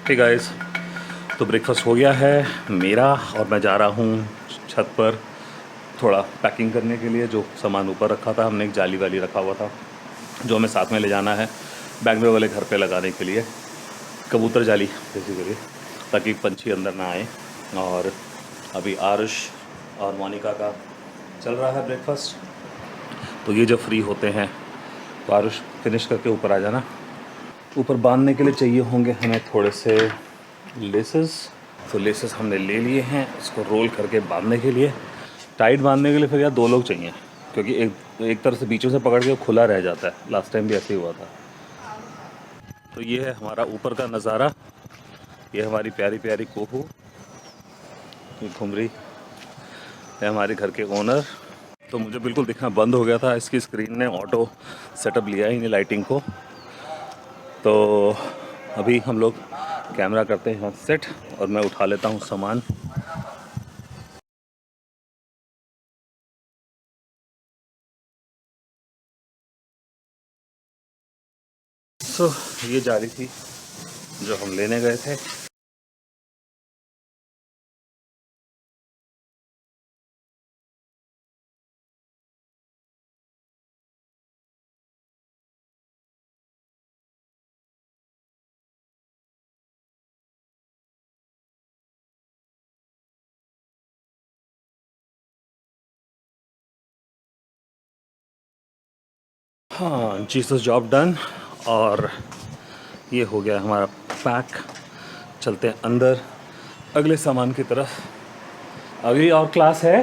Hey guys, तो breakfast हो गया है मेरा और मैं जा रहा हूँ छत पर थोड़ा पैकिंग करने के लिए। जो सामान ऊपर रखा था हमने, एक जाली वाली रखा हुआ था जो हमें साथ में ले जाना है बैग में वाले घर पे लगाने के लिए, कबूतर जाली बेसिकली, ताकि पंछी अंदर ना आए। और अभी आरुष और मोनिका का चल रहा है ब्रेकफास्ट, तो ये जब फ्री होते हैं तो आरुष फिनिश करके ऊपर आ जाना। ऊपर बांधने के लिए चाहिए होंगे हमें थोड़े से लेसेस, तो लेसेस हमने ले लिए हैं इसको रोल करके बांधने के लिए। टाइट बांधने के लिए फिर यार 2 लोग चाहिए, क्योंकि एक तरफ से बीचों से पकड़ के खुला रह जाता है। लास्ट टाइम भी ऐसे ही हुआ था। तो ये है हमारा ऊपर का नज़ारा। ये हमारी प्यारी प्यारी कोहू, ये घुमरी है हमारे घर के ओनर। तो मुझे बिल्कुल दिखना बंद हो गया था, इसकी स्क्रीन ने ऑटो सेटअप लिया ही नहीं लाइटिंग को। तो अभी हम लोग कैमरा करते हैं सेट और मैं उठा लेता हूँ सामान। ये जाली थी जो हम लेने गए थे। हाँ, जीसस जॉब डन। और ये हो गया हमारा पैक। चलते हैं अंदर अगले सामान की तरफ। अगली और क्लास है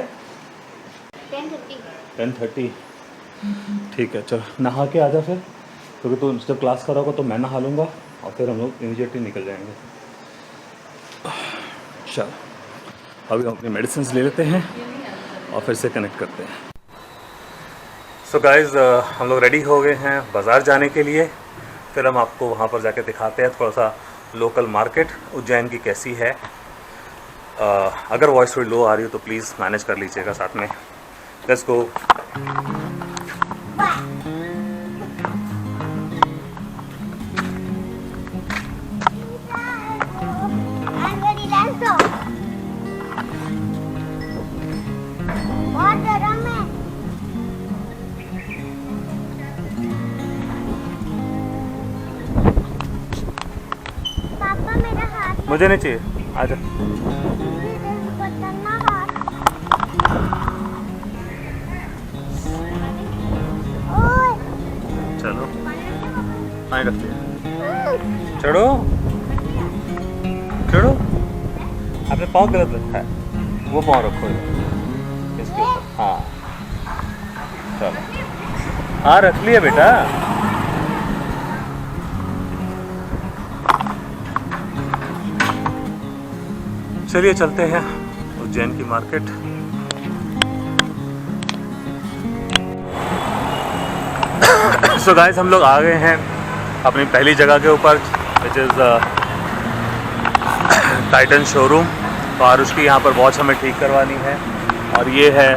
10:30। ठीक है, चल नहा के आजा फिर, क्योंकि तू जब क्लास करोगा तो मैं नहा लूँगा और फिर हम लोग इमीडिएटली निकल जाएंगे। चल अभी हम अपनी मेडिसिन ले लेते हैं और फिर से कनेक्ट करते हैं। सो गाइज़, हम लोग रेडी हो गए हैं बाज़ार जाने के लिए। फिर हम आपको वहाँ पर जाके दिखाते हैं थोड़ा सा लोकल मार्केट उज्जैन की कैसी है। अगर वॉइस थोड़ी लो आ रही हो तो प्लीज़ मैनेज कर लीजिएगा साथ में। Let's go. मुझे नहीं चाहिए, आजा। चलो पानी रख लिया। चढ़ो चढ़ो, आपने पाँव गलत रखा है, वो पाँव रखो इसके ऊपर। हाँ चलो, हाँ रख लिया बेटा। चलिए चलते हैं उज्जैन की मार्केट। सो गाइस, हम लोग आ गए हैं अपनी पहली जगह के ऊपर, विच इज़ टाइटन शोरूम। तो आरुष की यहाँ पर वॉच हमें ठीक करवानी है। और ये है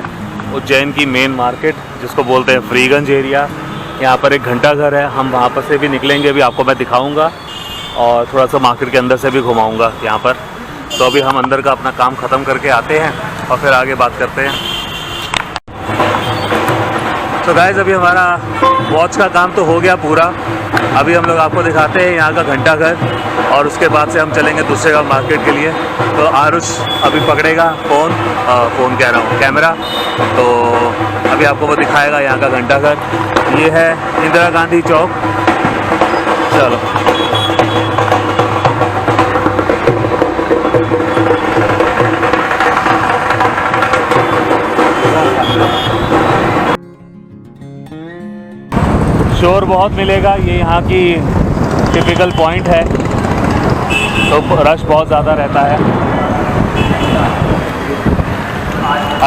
उज्जैन की मेन मार्केट, जिसको बोलते हैं फ्रीगंज एरिया। यहाँ पर एक घंटा घर है, हम वहाँ पर से भी निकलेंगे, अभी आपको मैं दिखाऊंगा और थोड़ा सा मार्केट के अंदर से भी घुमाऊंगा यहाँ पर। तो अभी हम अंदर का अपना काम ख़त्म करके आते हैं और फिर आगे बात करते हैं। तो गाइस, अभी हमारा वॉच का काम तो हो गया पूरा। अभी हम लोग आपको दिखाते हैं यहाँ का घंटा घर और उसके बाद से हम चलेंगे दूसरे का मार्केट के लिए। तो आरुष अभी पकड़ेगा फ़ोन कह रहा हूँ, कैमरा। तो अभी आपको वो दिखाएगा यहाँ का घंटा घर। ये है इंदिरा गांधी चौक। चलो शोर बहुत मिलेगा, ये यहाँ की टिपिकल पॉइंट है, तो रश बहुत ज़्यादा रहता है।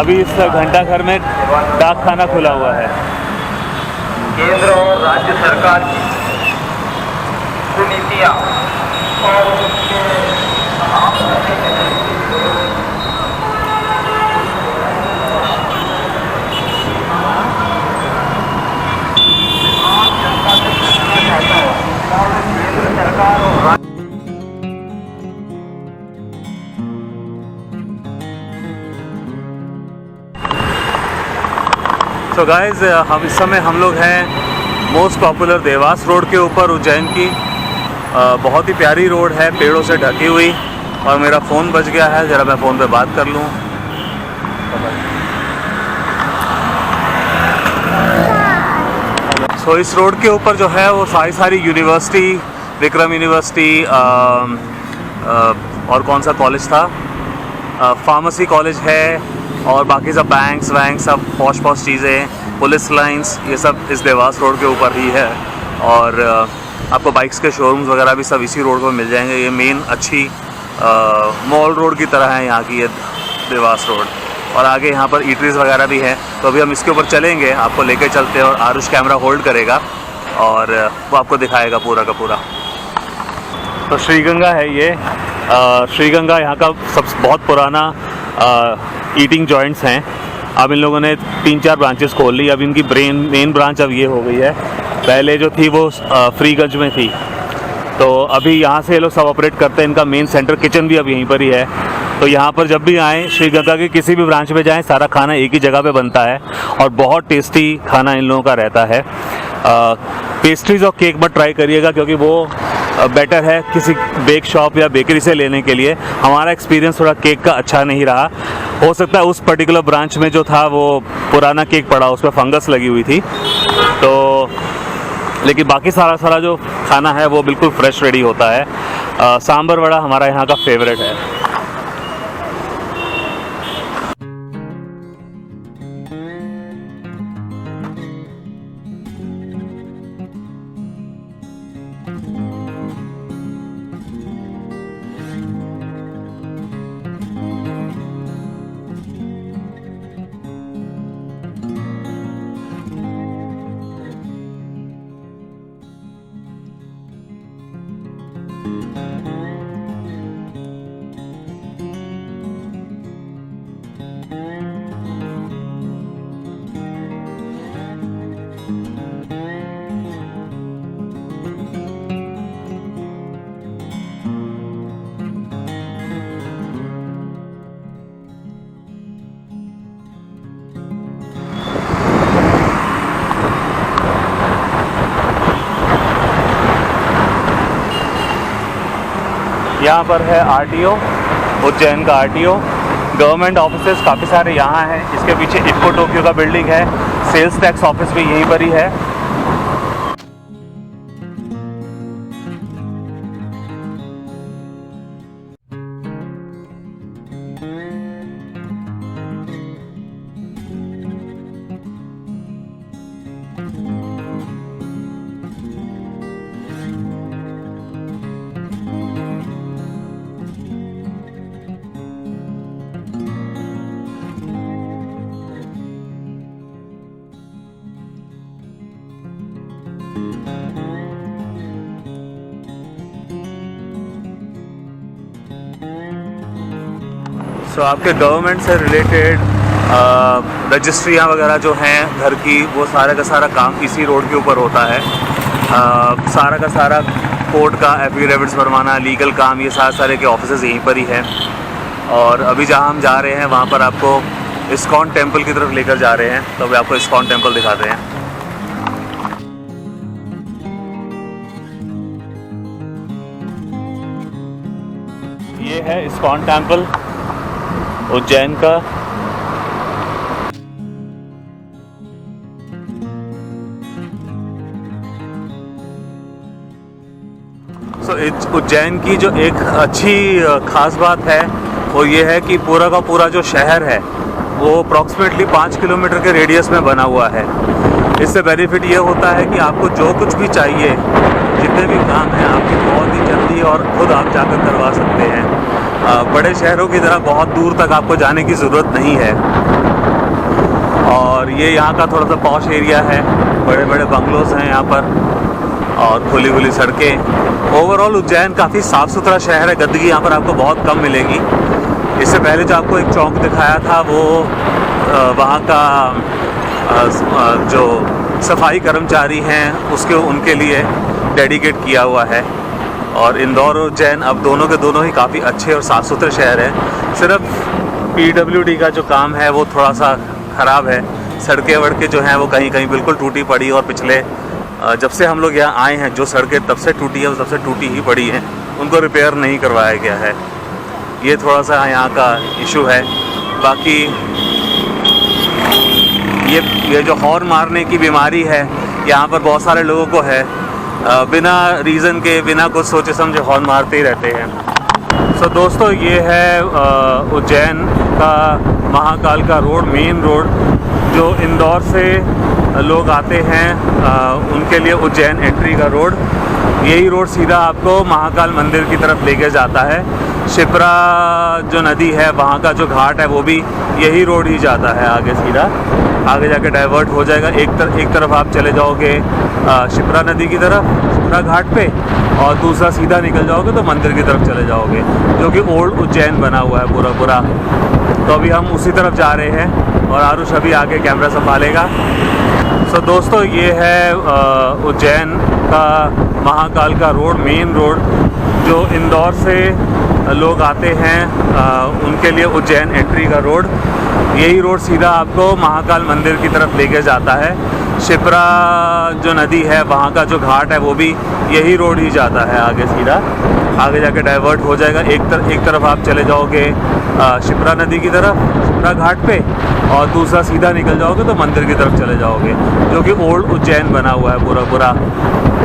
अभी इस घंटा घर में डाक खाना खुला हुआ है। केंद्र और राज्य सरकार की नीतियाँ और तो गाइस हम इस समय हम लोग हैं मोस्ट पॉपुलर देवास रोड के ऊपर उज्जैन की। बहुत ही प्यारी रोड है, पेड़ों से ढकी हुई। और मेरा फ़ोन बज गया है, ज़रा मैं फ़ोन पे बात कर लूँ। तो इस रोड के ऊपर जो है वो सारी यूनिवर्सिटी, विक्रम यूनिवर्सिटी और कौन सा कॉलेज था, फार्मेसी कॉलेज है, और बाकी सब बैंक्स वैंक सब पॉश चीज़ें, पुलिस लाइंस, ये सब इस देवास रोड के ऊपर ही है। और आपको बाइक्स के शोरूम्स वगैरह भी सब इसी रोड पर मिल जाएंगे। ये मेन अच्छी मॉल रोड की तरह है यहाँ की ये देवास रोड। और आगे यहाँ पर ईटरीज वगैरह भी हैं। तो अभी हम इसके ऊपर चलेंगे, आपको लेके चलते हैं, और आरुष कैमरा होल्ड करेगा और वो आपको दिखाएगा पूरा का पूरा। तो श्रीगंगा है ये। श्रीगंगा यहाँ का बहुत पुराना ईटिंग जॉइंट्स हैं। अब इन लोगों ने 3-4 ब्रांचेस खोल ली। अब इनकी मेन ब्रांच अब ये हो गई है। पहले जो थी वो फ्रीगंज में थी, तो अभी यहाँ से ये लोग सब ऑपरेट करते हैं। इनका मेन सेंटर किचन भी अब यहीं पर ही है। तो यहाँ पर जब भी आएँ, श्रीगंगा के किसी भी ब्रांच में जाएँ, सारा खाना एक ही जगह पे बनता है और बहुत टेस्टी खाना इन लोगों का रहता है। पेस्ट्रीज और केक मत ट्राई करिएगा, क्योंकि वो बेटर है किसी बेक शॉप या बेकरी से लेने के लिए। हमारा एक्सपीरियंस थोड़ा केक का अच्छा नहीं रहा। हो सकता है उस पर्टिकुलर ब्रांच में जो था वो पुराना केक पड़ा, उस पर फंगस लगी हुई थी। तो लेकिन बाकी सारा जो खाना है वो बिल्कुल फ्रेश रेडी होता है। सांभर वड़ा हमारा यहाँ का फेवरेट है। यहाँ पर है आरटीओ, उज्जैन का आरटीओ। गवर्नमेंट ऑफिसेस काफ़ी सारे यहाँ हैं। इसके पीछे इफ्को टोक्यो का बिल्डिंग है। सेल्स टैक्स ऑफिस भी यहीं पर ही है। सो आपके गवर्नमेंट से रिलेटेड रजिस्ट्रियाँ वगैरह जो हैं घर की, वो सारा का सारा काम इसी रोड के ऊपर होता है। सारा का सारा कोर्ट का एफिडेविट्स बनवाना, लीगल काम, ये सारे के ऑफिसेज यहीं पर ही हैं। और अभी जहाँ हम जा रहे हैं वहाँ पर आपको इस्कॉन टेम्पल की तरफ लेकर जा रहे हैं। तो अभी आपको इस्कॉन टेम्पल दिखाते हैं। ये है इस्कॉन टेम्पल उज्जैन का। उज्जैन की जो एक अच्छी ख़ास बात है वो ये है कि पूरा का पूरा जो शहर है वो अप्रॉक्सीमेटली 5 किलोमीटर के रेडियस में बना हुआ है। इससे बेनिफिट ये होता है कि आपको जो कुछ भी चाहिए, जितने भी काम हैं, आपकी बहुत ही जल्दी और खुद आप जाकर करवा सकते हैं। बड़े शहरों की तरह बहुत दूर तक आपको जाने की ज़रूरत नहीं है। और ये यहाँ का थोड़ा सा पॉश एरिया है, बड़े बड़े बंगलोज हैं यहाँ पर और खुली खुली सड़कें। ओवरऑल उज्जैन काफ़ी साफ़ सुथरा शहर है। गंदगी यहाँ पर आपको बहुत कम मिलेगी। इससे पहले जो आपको एक चौक दिखाया था वो वहाँ का जो सफाई कर्मचारी हैं उनके लिए डेडिकेट किया हुआ है। और इंदौर और उज्जैन अब दोनों के दोनों ही काफ़ी अच्छे और साफ़ सुथरे शहर हैं। सिर्फ PWD का जो काम है वो थोड़ा सा ख़राब है, सड़कें वड़कें जो हैं वो कहीं कहीं बिल्कुल टूटी पड़ी, और पिछले जब से हम लोग यहाँ आए हैं जो सड़कें तब से टूटी है वो तब से टूटी ही पड़ी हैं, उनको रिपेयर नहीं करवाया गया है। ये थोड़ा सा यहाँ का इशू है। बाकी ये जो हॉर्न मारने की बीमारी है यहाँ पर बहुत सारे लोगों को है, बिना रीज़न के बिना कुछ सोचे समझे हॉर्न मारते ही रहते हैं। सो दोस्तों, ये है उज्जैन का महाकाल का रोड, मेन रोड, जो इंदौर से लोग आते हैं उनके लिए उज्जैन एंट्री का रोड। यही रोड सीधा आपको महाकाल मंदिर की तरफ लेके जाता है। शिप्रा जो नदी है वहाँ का जो घाट है वो भी यही रोड ही जाता है आगे सीधा, आगे जाके डाइवर्ट हो जाएगा। एक तरफ आप चले जाओगे शिप्रा नदी की तरफ, शिप्रा घाट पे, और दूसरा सीधा निकल जाओगे तो मंदिर की तरफ चले जाओगे, जो कि ओल्ड उज्जैन बना हुआ है पूरा। तो अभी हम उसी तरफ जा रहे हैं और आरुष अभी आगे कैमरा संभालेगा। सो दोस्तों, ये है उज्जैन का महाकाल का रोड, मेन रोड, जो इंदौर से लोग आते हैं उनके लिए उज्जैन एंट्री का रोड। यही रोड सीधा आपको महाकाल मंदिर की तरफ लेके जाता है। शिप्रा जो नदी है वहाँ का जो घाट है वो भी यही रोड ही जाता है आगे सीधा, आगे जाके डाइवर्ट हो जाएगा। एक तरफ आप चले जाओगे शिप्रा नदी की तरफ, शिप्रा घाट पे, और दूसरा सीधा निकल जाओगे तो मंदिर की तरफ चले जाओगे, जो कि ओल्ड उज्जैन बना हुआ है पूरा।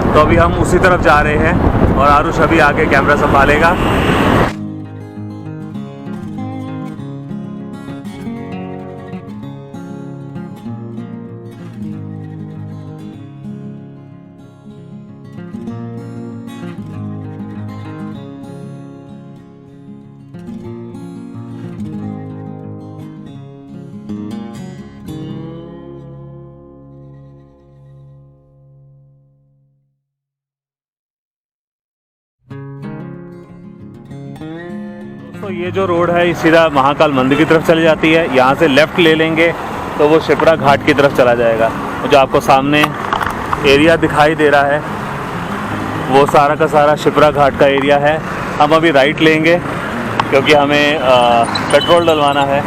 तो अभी हम उसी तरफ जा रहे हैं और आरुष अभी आगे कैमरा संभालेगा। तो ये जो रोड है सीधा महाकाल मंदिर की तरफ चली जाती है। यहाँ से लेफ़्ट ले लेंगे तो वो शिप्रा घाट की तरफ चला जाएगा। जो आपको सामने एरिया दिखाई दे रहा है वो सारा का सारा शिप्रा घाट का एरिया है। हम अभी राइट लेंगे क्योंकि हमें पेट्रोल डलवाना है।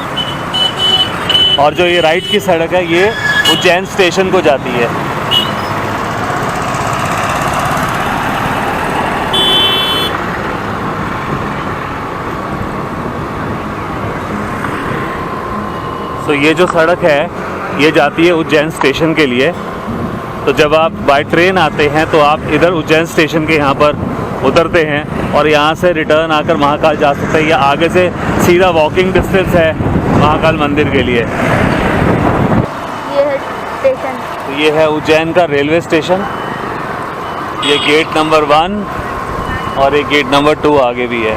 और जो ये राइट की सड़क है ये उज्जैन स्टेशन को जाती है। तो ये जो सड़क है ये जाती है उज्जैन स्टेशन के लिए। तो जब आप बाय ट्रेन आते हैं तो आप इधर उज्जैन स्टेशन के यहाँ पर उतरते हैं और यहाँ से रिटर्न आकर महाकाल जा सकते हैं, या आगे से सीधा वॉकिंग डिस्टेंस है महाकाल मंदिर के लिए। ये है स्टेशन। तो ये है उज्जैन का रेलवे स्टेशन। ये गेट नंबर 1 और एक गेट नंबर 2 आगे भी है।